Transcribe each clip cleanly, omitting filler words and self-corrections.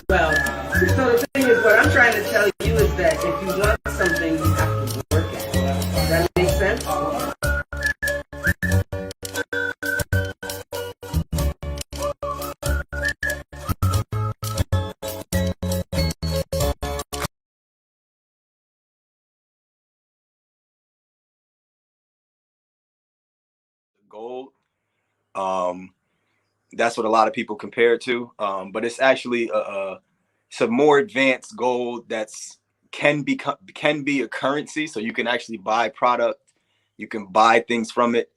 Well, so the thing is, what I'm trying to tell you is that if you want something, you have to work at it. Does that make sense? Gold. Um, that's what a lot of people compare it to. But it's actually it's a more advanced gold that's can be a currency, so you can actually buy product, you can buy things from it,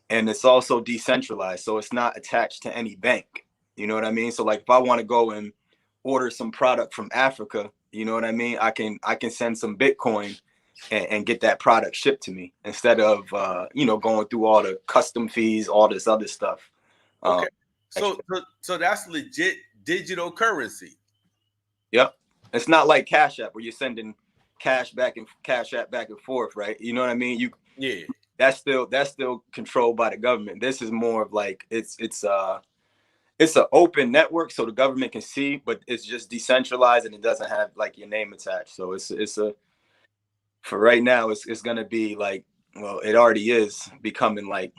and it's also decentralized, so it's not attached to any bank. You know what I mean? So like if I want to go and order some product from Africa, you know what I mean? I can send some Bitcoin and get that product shipped to me instead of going through all the custom fees, all this other stuff. Okay, so that's legit digital currency. Yep, it's not like Cash App where you're sending cash App back and forth, right? You know what I mean? That's still controlled by the government. This is more of like it's an open network so the government can see, but it's just decentralized and it doesn't have like your name attached. So it's a for right now it's gonna be like, well, it already is becoming like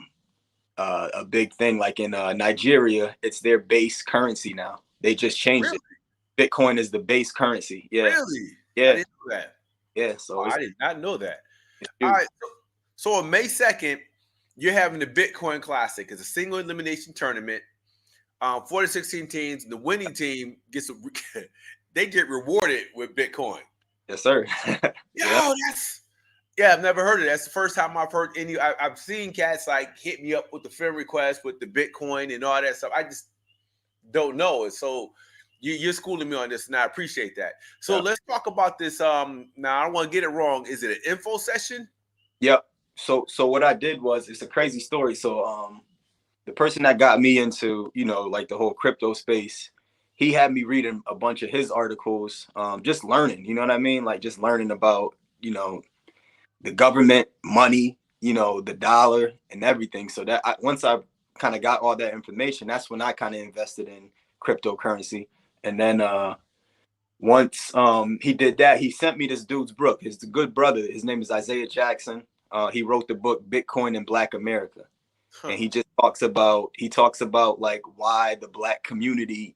a big thing. Like in Nigeria, it's their base currency now. They just changed it. Bitcoin is the base currency. Yeah. Really? Yeah. I didn't know that. Yeah. So I did not know that. All right. So on May 2nd, you're having the Bitcoin Classic. It's a single elimination tournament. 4 to 16 teams. The winning team they get rewarded with Bitcoin. Yes, sir. I've never heard of that. That's the first time I've heard any. I've seen cats like hit me up with the friend request with the Bitcoin and all that stuff. I just don't know it. So you're schooling me on this, and I appreciate that. So let's talk about this. Now I don't want to get it wrong. Is it an info session? Yep. So what I did was, it's a crazy story. So the person that got me into, like the whole crypto space, he had me reading a bunch of his articles, just learning, you know what I mean? Like just learning about, the government, money, the dollar and everything. So that once I kind of got all that information, that's when I kind of invested in cryptocurrency. And then once he did that, he sent me this dude's book. His good brother, his name is Isaiah Jackson. He wrote the book Bitcoin in Black America. And he just talks about like why the Black community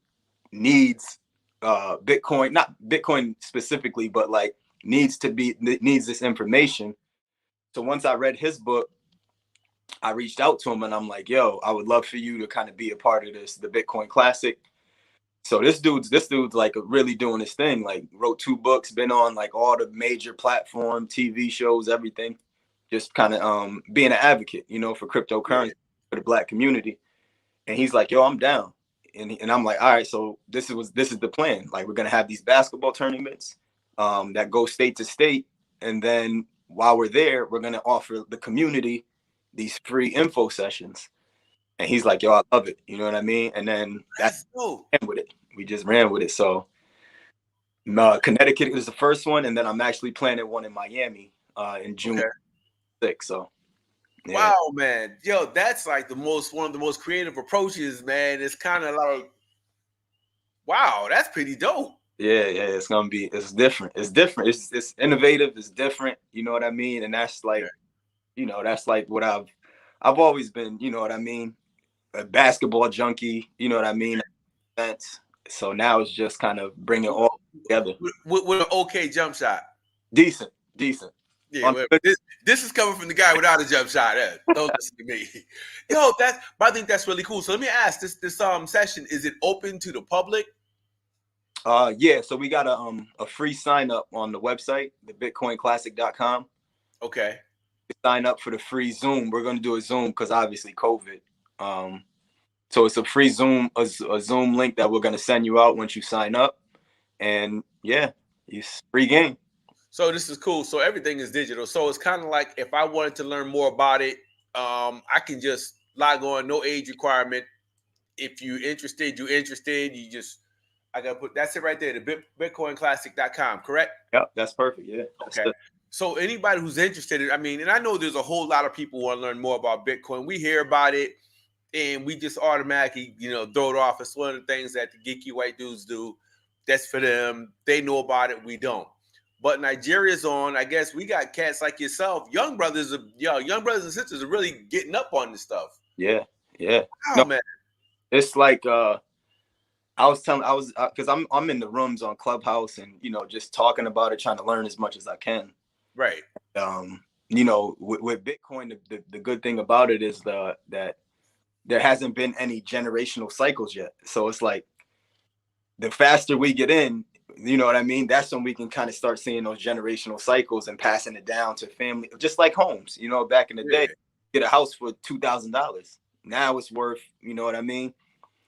needs Bitcoin, not Bitcoin specifically, but like needs this information. So once I read his book, I reached out to him and I'm like, yo, I would love for you to kind of be a part of the Bitcoin Classic. So this dude's like really doing his thing, like wrote 2 books, been on like all the major platform, TV shows, everything, just kind of being an advocate, for cryptocurrency, for the Black community. And he's like, yo, I'm down. And I'm like, all right, so this is the plan. Like, we're going to have these basketball tournaments that go state to state. And then while we're there, we're going to offer the community these free info sessions. And he's like, yo, I love it. You know what I mean? And then that's with it. We just ran with it. So Connecticut is the first one. And then I'm actually planning one in Miami in June 6th. So. Yeah. Wow, man. Yo, that's like one of the most creative approaches, man. It's kind of like, wow, that's pretty dope. Yeah, it's different. It's innovative, it's different, you know what I mean? And that's like, that's like what I've always been, you know what I mean? A basketball junkie, you know what I mean? So now it's just kind of bringing it all together. With an okay jump shot. Decent. Yeah, this is coming from the guy without a jump shot. Don't listen to me. Yo, but I think that's really cool. So let me ask, this session, is it open to the public? Yeah, so we got a free sign up on the website, thebitcoinclassic.com. Okay. Sign up for the free Zoom. We're going to do a Zoom because obviously COVID. So it's a free Zoom, a Zoom link that we're going to send you out once you sign up. And yeah, it's free game. So this is cool. So everything is digital. So it's kind of like if I wanted to learn more about it, I can just log on, no age requirement. If you're interested, You just I gotta put that's it right there. The bitcoinclassic.com, correct? Yep, that's perfect. Yeah. Okay. So anybody who's interested, I mean, and I know there's a whole lot of people who want to learn more about Bitcoin. We hear about it and we just automatically, throw it off. It's one of the things that the geeky white dudes do. That's for them. They know about it. We don't. But Nigeria's on. I guess we got cats like yourself, young brothers and sisters are really getting up on this stuff. Yeah. Yeah. Oh No, man. it's like because I'm in the rooms on Clubhouse and just talking about it, trying to learn as much as I can. Right. With Bitcoin, the good thing about it is that there hasn't been any generational cycles yet. So it's like the faster we get in, you know what I mean? That's when we can kind of start seeing those generational cycles and passing it down to family, just like homes. Back in the day, get a house for $2,000. Now it's worth, you know what I mean?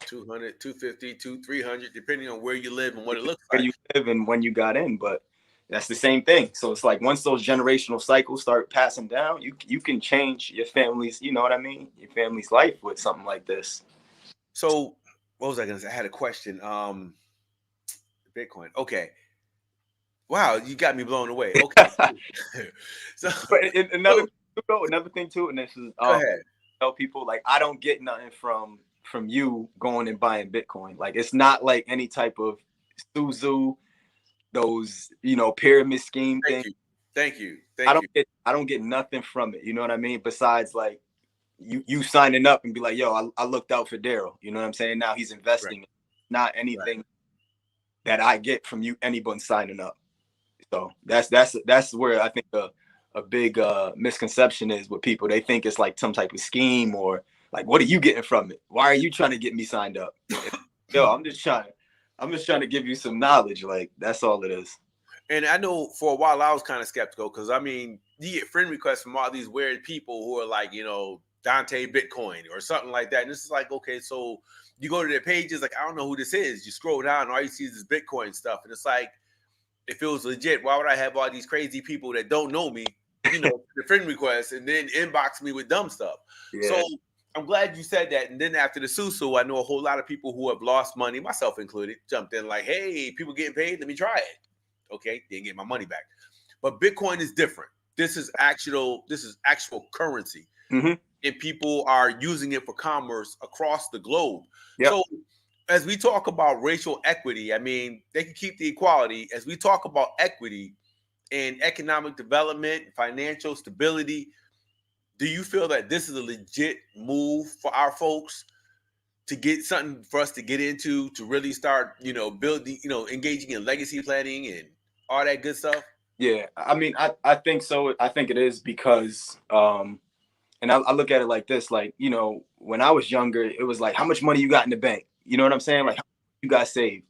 200, 250, 300, depending on where you live and what it looks like. Where you live and when you got in, but that's the same thing. So it's like once those generational cycles start passing down, you can change your family's, you know what I mean? Your family's life with something like this. So what was I gonna say? I had a question. Bitcoin. Okay. Wow, you got me blown away. Okay. So but another thing too, and this is go ahead. Tell people like I don't get nothing from you going and buying Bitcoin. Like it's not like any type of Suzu, those pyramid scheme thing. Thank you. I don't get nothing from it. You know what I mean? Besides like you signing up and be like, yo, I looked out for Daryl. You know what I'm saying? Now he's investing. Right. Not anything that I get from you, anyone signing up. So that's where I think a big misconception is with people. They think it's like some type of scheme or like, what are you getting from it? Why are you trying to get me signed up? Yo, I'm just trying to give you some knowledge. Like that's all it is. And I know for a while I was kind of skeptical because I mean, you get friend requests from all these weird people who are like, Dante Bitcoin or something like that. And this is like, okay, so you go to their pages, like, I don't know who this is. You scroll down and all you see is this Bitcoin stuff. And it's like, if it was legit, why would I have all these crazy people that don't know me, the friend requests and then inbox me with dumb stuff? Yeah. So I'm glad you said that. And then after the Susu, I know a whole lot of people who have lost money, myself included, jumped in like, hey, people getting paid, let me try it. Okay, didn't get my money back. But Bitcoin is different. This is actual currency. Mm-hmm. And people are using it for commerce across the globe. Yep. So as we talk about racial equity, I mean, they can keep the equality. As we talk about equity and economic development, financial stability, do you feel that this is a legit move for our folks to get something for us to get into, to really start, building, engaging in legacy planning and all that good stuff? Yeah, I mean, I think so. I think it is because, and I look at it like this, like, when I was younger, it was like, how much money you got in the bank? You know what I'm saying? Like, how much you got saved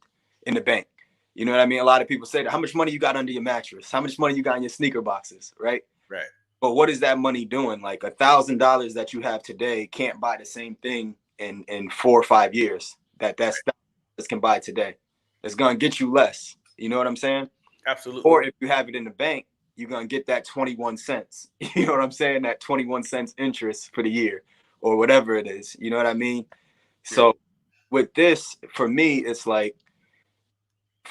in the bank? You know what I mean? A lot of people say that. How much money you got under your mattress? How much money you got in your sneaker boxes? Right. Right. But what is that money doing? Like $1,000 that you have today can't buy the same thing in 4 or 5 years that can buy today. It's going to get you less. You know what I'm saying? Absolutely. Or if you have it in the bank, you're going to get that 21 cents. You know what I'm saying? That 21 cents interest for the year or whatever it is. You know what I mean? Yeah. So with this, for me, it's like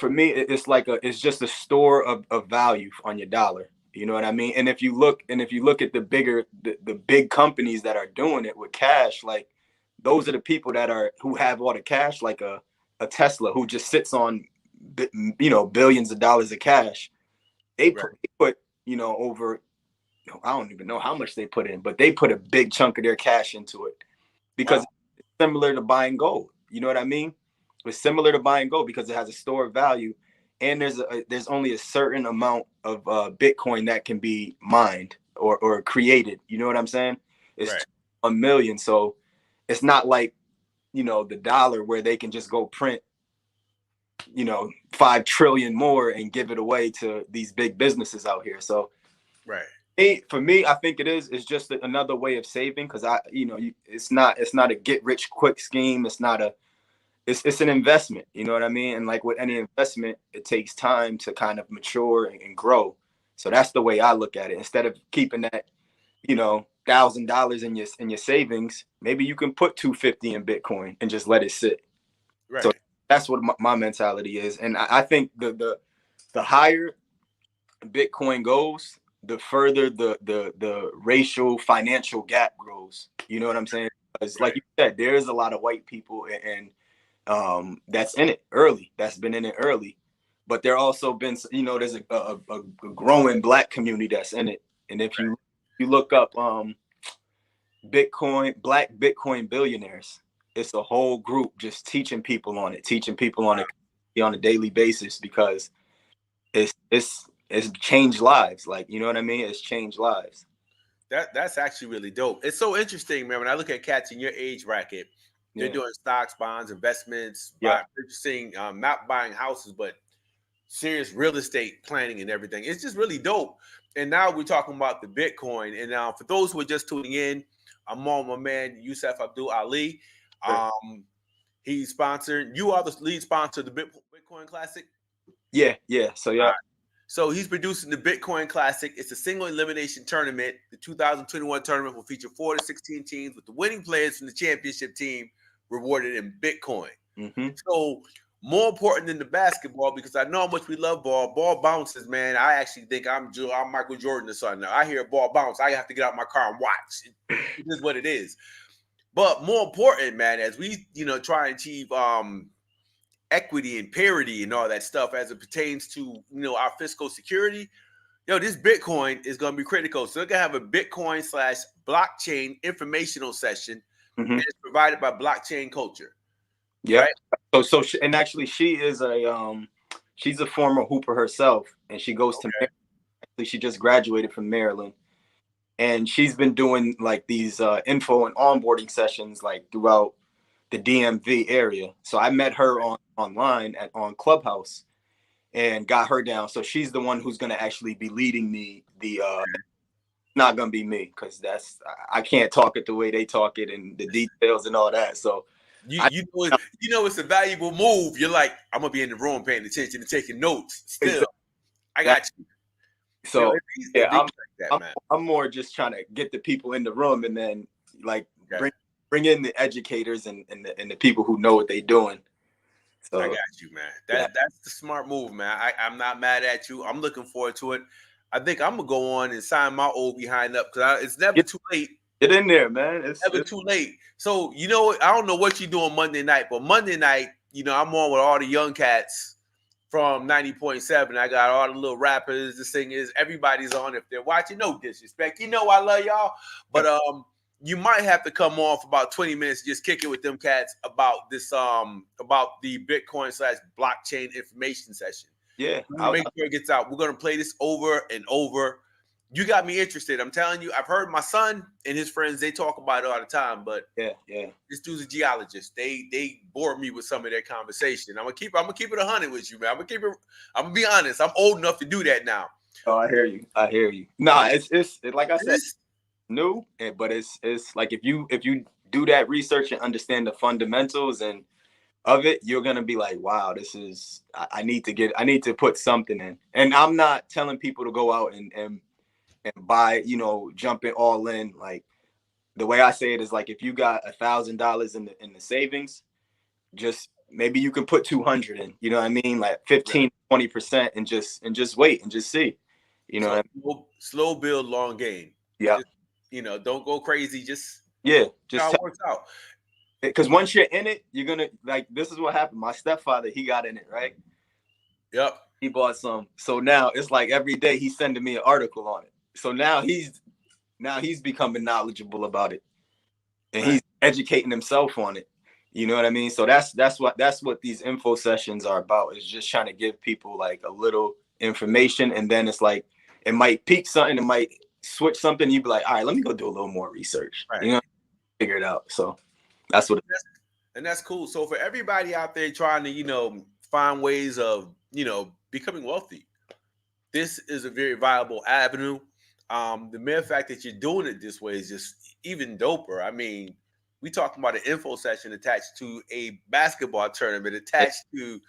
it's just a store of value on your dollar. You know what I mean? And if you look at the big companies that are doing it with cash, like those are the people who have all the cash, like a Tesla who just sits on, billions of dollars of cash. They put over, I don't even know how much they put in, but they put a big chunk of their cash into it because it's similar to buying gold. You know what I mean? It's similar to buying gold because it has a store of value, and there's only a certain amount of Bitcoin that can be mined or created. You know what I'm saying? It's 1 million, so it's not like the dollar where they can just go print 5 trillion more and give it away to these big businesses out here. So for me, I think it's just another way of saving because it's not a get rich quick scheme. It's an investment, you know what I mean? And like with any investment, it takes time to kind of mature and grow. So that's the way I look at it. Instead of keeping that, $1,000 in your savings, maybe you can put $250 in Bitcoin and just let it sit. Right. So that's what my mentality is. And I think the higher Bitcoin goes, the further the racial financial gap grows. You know what I'm saying? Because like Right. you said, there's a lot of white people and that's in it early. That's been in it early. But there also been, you know, there's a growing black community that's in it. And if you look up black Bitcoin billionaires, it's a whole group just teaching people on it, on a daily basis because it's changed lives. Like, you know what I mean? It's changed lives. That's actually really dope. It's so interesting, man. When I look at cats in your age bracket, they're Yeah. doing stocks, bonds, investments, Yeah. purchasing, not buying houses, but serious real estate planning and everything. It's just really dope. And now we're talking about the Bitcoin. And for those who are just tuning in, I'm on my man Yusef Abdul Ali. He's sponsored. You are the lead sponsor of the Bitcoin Classic. Yeah. So yeah. So he's producing the Bitcoin Classic. It's a single elimination tournament. The 2021 tournament will feature 4 to 16 teams with the winning players from the championship team rewarded in Bitcoin. Mm-hmm. So more important than the basketball, because I know how much we love ball. Ball bounces, man. I actually think I'm Michael Jordan or something. I hear a ball bounce, I have to get out my car and watch. It is what it is. But more important, man, as we try and achieve equity and parity and all that stuff as it pertains to our fiscal security, this Bitcoin is going to be critical. So they're going to have a Bitcoin/blockchain informational session, and it's provided by Blockchain Culture. Yeah. Right? So she, and actually she is she's a former hooper herself, and she goes to Maryland. Actually, she just graduated from Maryland, and she's been doing like these info and onboarding sessions like throughout the DMV area. So I met her online on Clubhouse and got her down. So she's the one who's going to actually be leading the not going to be me, because I can't talk it the way they talk it and the details and all that. So it's a valuable move. You're like, I'm gonna be in the room paying attention and taking notes. Still, exactly. I got you. So I'm I'm more just trying to get the people in the room, and then like bring in the educators and the people who know what they're doing. So I got you, man. That's the smart move, man. I'm not mad at you. I'm looking forward to it. I think I'm gonna go on and sign my old behind up, because it's never too late. Get in there, man. It's never too late. So I don't know what you're doing Monday night, but Monday night, I'm on with all the young cats from 90.7. I got all the little rappers, the singers, everybody's on. If they're watching, no disrespect. I love y'all. But you might have to come on for about 20 minutes, just kick it with them cats about this, about the Bitcoin/blockchain information session. Yeah. Make sure it gets out. We're gonna play this over and over. You got me interested. I'm telling you, I've heard my son and his friends, they talk about it all the time, but yeah. This dude's a geologist. They bore me with some of their conversation. I'm gonna keep it 100 with you, man. I'm gonna be honest. I'm old enough to do that now. Oh, I hear you. Nah, it's like I said, new, but it's like if you do that research and understand the fundamentals and of it, you're gonna be like, wow, this is I need to put something in. And I'm not telling people to go out and buy, jump it all in. Like the way I say it is like, if you got $1,000 in the savings, just maybe you can put 200 in, you know what I mean? Like 15-20% and just wait and just see, slow build, long gain. Yeah. Just, don't go crazy. Just just how it works out. Because once you're in it, you're gonna like, this is what happened. My stepfather, he got in it, right? Yep. He bought some. So now it's like every day he's sending me an article on it. So now he's becoming knowledgeable about it, and he's educating himself on it. You know what I mean? So that's what these info sessions are about. Is just trying to give people like a little information, and then it's like it might peak something, it might switch something. You'd be like, all right, let me go do a little more research. Right. Figure it out. So that's what. And that's cool. So for everybody out there trying to find ways of becoming wealthy, this is a very viable avenue. The mere fact that you're doing it this way is just even doper. I mean, we talking about an info session attached to a basketball tournament attached to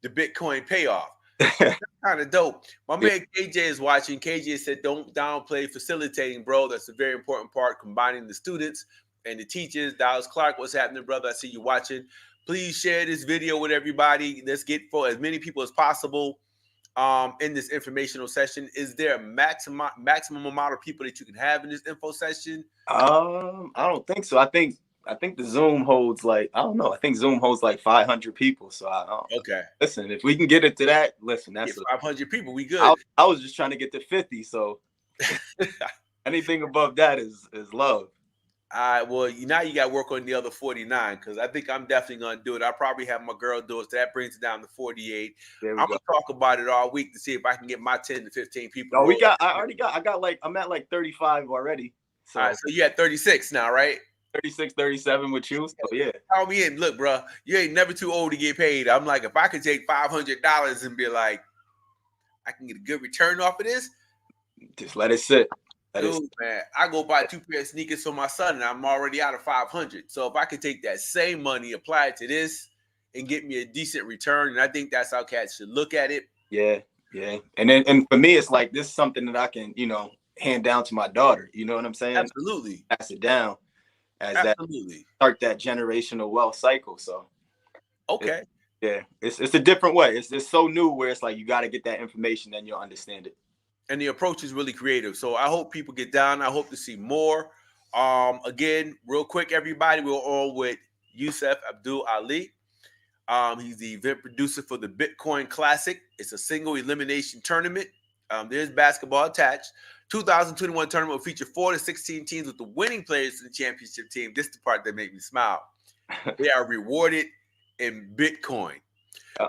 the Bitcoin payoff. That's kind of dope. My man KJ is watching. KJ said, don't downplay facilitating, bro. That's a very important part, combining the students and the teachers. Dallas Clark, what's happening, brother? I see you watching. Please share this video with everybody. Let's get for as many people as possible in this informational session. Is there a maximum amount of people that you can have in this info session? I don't think so. I think the Zoom holds like, I don't know. I think Zoom holds like 500 people. So I don't. Okay. Listen, if we can get it to that, listen, that's 500 people. We good. I was just trying to get to 50. So anything above that is love. Well, now you got to work on the other 49 because I think I'm definitely going to do it. I'll probably have my girl do it. So that brings it down to 48. I'm going to talk about it all week to see if I can get my 10 to 15 people. No, I'm at like 35 already. So, all right, so you at 36 now, right? 36, 37 with you. So yeah. Call me in. Look, bro, you ain't never too old to get paid. I'm like, if I could take $500 and be like, I can get a good return off of this. Just let it sit. Dude, man, I go buy 2 pair of sneakers for my son, and I'm already out of 500. So if I could take that same money, apply it to this, and get me a decent return, and I think that's how cats should look at it. Yeah. And for me, it's like this is something that I can, hand down to my daughter. You know what I'm saying? Absolutely. Pass it down as Absolutely. start that generational wealth cycle. So okay. It's a different way. It's so new where it's like you got to get that information, then you'll understand it. And the approach is really creative. So I hope people get down. I hope to see more. Again, real quick, everybody, we're on with Yusef Abdul Ali. He's the event producer for the Bitcoin Classic. It's a single elimination tournament. There's basketball attached. 2021 tournament will feature 4 to 16 teams with the winning players to the championship team. This is the part that made me smile. They are rewarded in Bitcoin.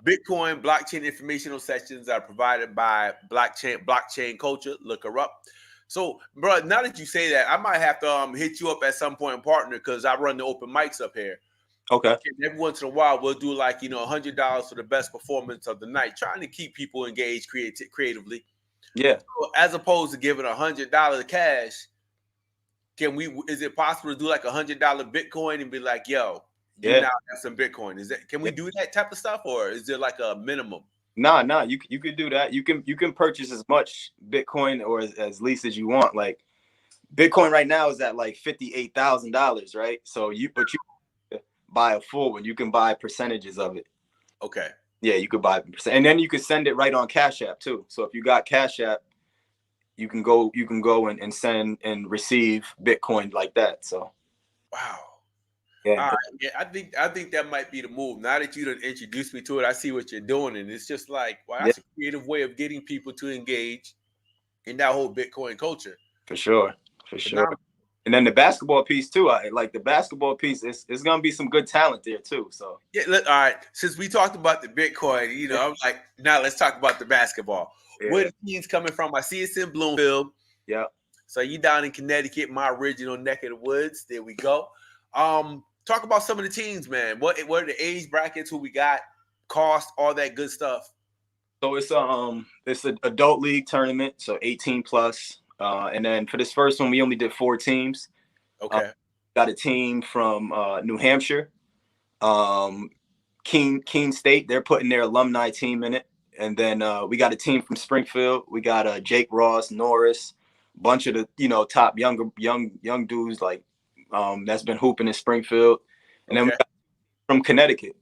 Bitcoin blockchain informational sessions are provided by blockchain culture. Look her up. So, bro, now that you say that, I might have to hit you up at some point and partner because I run the open mics up here. Okay. And every once in a while, we'll do like $100 for the best performance of the night, trying to keep people engaged creatively. Yeah. So as opposed to giving $100 cash, is it possible to do like $100 Bitcoin and be like, yo? You now have some Bitcoin. Can we do that type of stuff, or is there like a minimum? Nah. You could do that. You can purchase as much Bitcoin or as least as you want. Like Bitcoin right now is at like $58,000, right? So you buy a full one. You can buy percentages of it. Okay. Yeah, you could buy percent, and then you could send it right on Cash App too. So if you got Cash App, you can go and send and receive Bitcoin like that. So. Wow. Yeah. Yeah, I think that might be the move. Now that you done introduced me to it, I see what you're doing, and it's just like, wow, that's a creative way of getting people to engage in that whole Bitcoin culture. For sure. And then the basketball piece too. Like the basketball piece, it's gonna be some good talent there too. So yeah, all right. Since we talked about the Bitcoin, I'm like, now let's talk about the basketball. Yeah. Where the team's coming from? I see it's in Bloomfield. Yeah. So you down in Connecticut, my original neck of the woods. There we go. Talk about some of the teams, man. What are the age brackets? Who we got? Cost, all that good stuff. So it's an adult league tournament, so 18 plus. And then for this first one, we only did 4 teams. Okay. Got a team from New Hampshire, Keene State. They're putting their alumni team in it. And then we got a team from Springfield. We got Jake Ross, Norris, bunch of the top young dudes like. That's been hooping in Springfield, and then we got from Connecticut,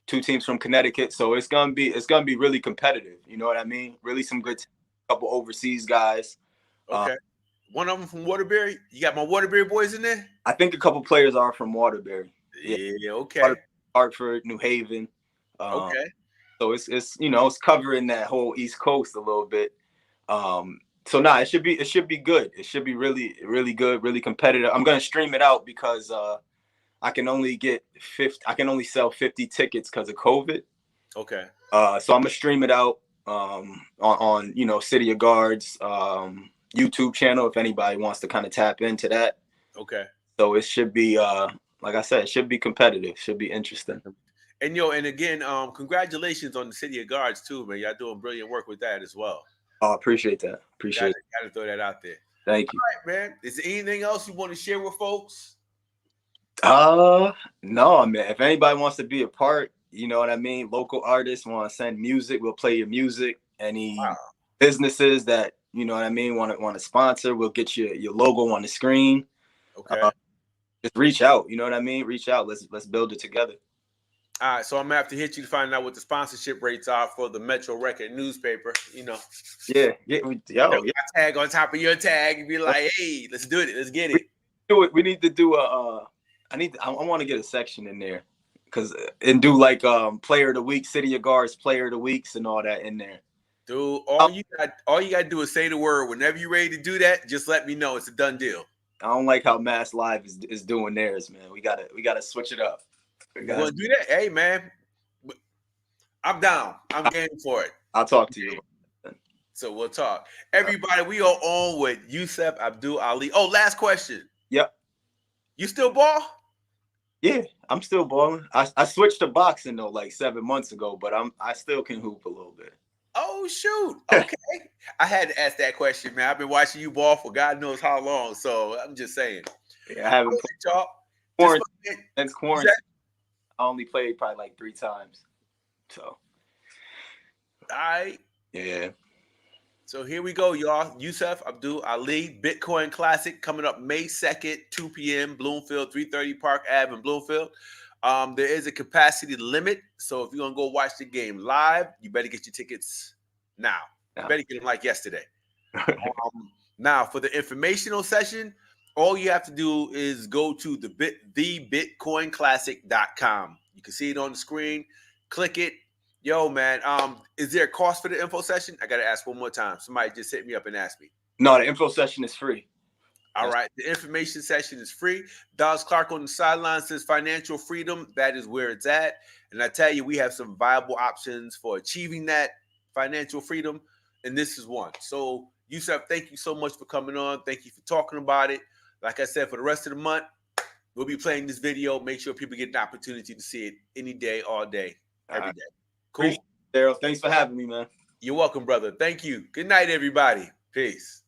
2 teams from Connecticut. So it's gonna be really competitive. You know what I mean? Really some good couple overseas guys. Okay, one of them from Waterbury. You got my Waterbury boys in there. I think a couple players are from Waterbury. Yeah. Okay. Hartford, New Haven. Okay. So it's covering that whole East Coast a little bit. So it should be good. It should be really, really good, really competitive. I'm gonna stream it out because I can only sell 50 tickets because of COVID. Okay. So I'm gonna stream it out on City of Guards YouTube channel if anybody wants to kind of tap into that. Okay. So it should be like I said, it should be competitive, should be interesting. And and again, congratulations on the City of Guards too, man. Y'all doing brilliant work with that as well. Oh, appreciate that. Gotta throw that out there. Thank you. All right, man. Is there anything else you want to share with folks? No, man. If anybody wants to be a part, you know what I mean? Local artists want to send music, we'll play your music. Any businesses that, you know what I mean, want to sponsor, we'll get your logo on the screen. Okay. Just reach out, you know what I mean? Reach out. Let's build it together. All right, so I'm gonna have to hit you to find out what the sponsorship rates are for the Metro Record newspaper. You know, Yeah, my tag on top of your tag and be like, "Hey, let's do it. Let's get it." We need to do a. I want to get a section in there, and do like player of the week, City of Guards player of the weeks, and all that in there. Dude, all you got to do is say the word. Whenever you're ready to do that, just let me know. It's a done deal. I don't like how Mass Live is doing theirs, man. We gotta switch it up. We're gonna do that. Hey, man, I'm down. I'm game for it. I'll talk to you. So we'll talk. Everybody, we are on with Yusef Abdul Ali. Oh, last question. Yep. You still ball? Yeah, I'm still balling. I switched to boxing though, like 7 months ago, but I still can hoop a little bit. Oh shoot. Okay. I had to ask that question, man. I've been watching you ball for God knows how long. So I'm just saying. Yeah, I haven't played y'all. Since quarantine. I only played probably like 3 times. So. All right. Yeah. So here we go, y'all. Yusef Abdul Ali Bitcoin Classic coming up May 2nd, 2 p.m. Bloomfield, 330 Park Ave in Bloomfield. There is a capacity limit. So if you're going to go watch the game live, you better get your tickets now. You better get them like yesterday. Now, for the informational session, all you have to do is go to thebitcoinclassic.com. You can see it on the screen. Click it. Yo, man, is there a cost for the info session? I got to ask one more time. Somebody just hit me up and asked me. No, the info session is free. All right. The information session is free. Dallas Clark on the sideline says financial freedom. That is where it's at. And I tell you, we have some viable options for achieving that financial freedom. And this is one. So, Yusef, thank you so much for coming on. Thank you for talking about it. Like I said, for the rest of the month, we'll be playing this video. Make sure people get an opportunity to see it any day, all day, every day. Cool. Daryl, thanks for having me, man. You're welcome, brother. Thank you. Good night, everybody. Peace.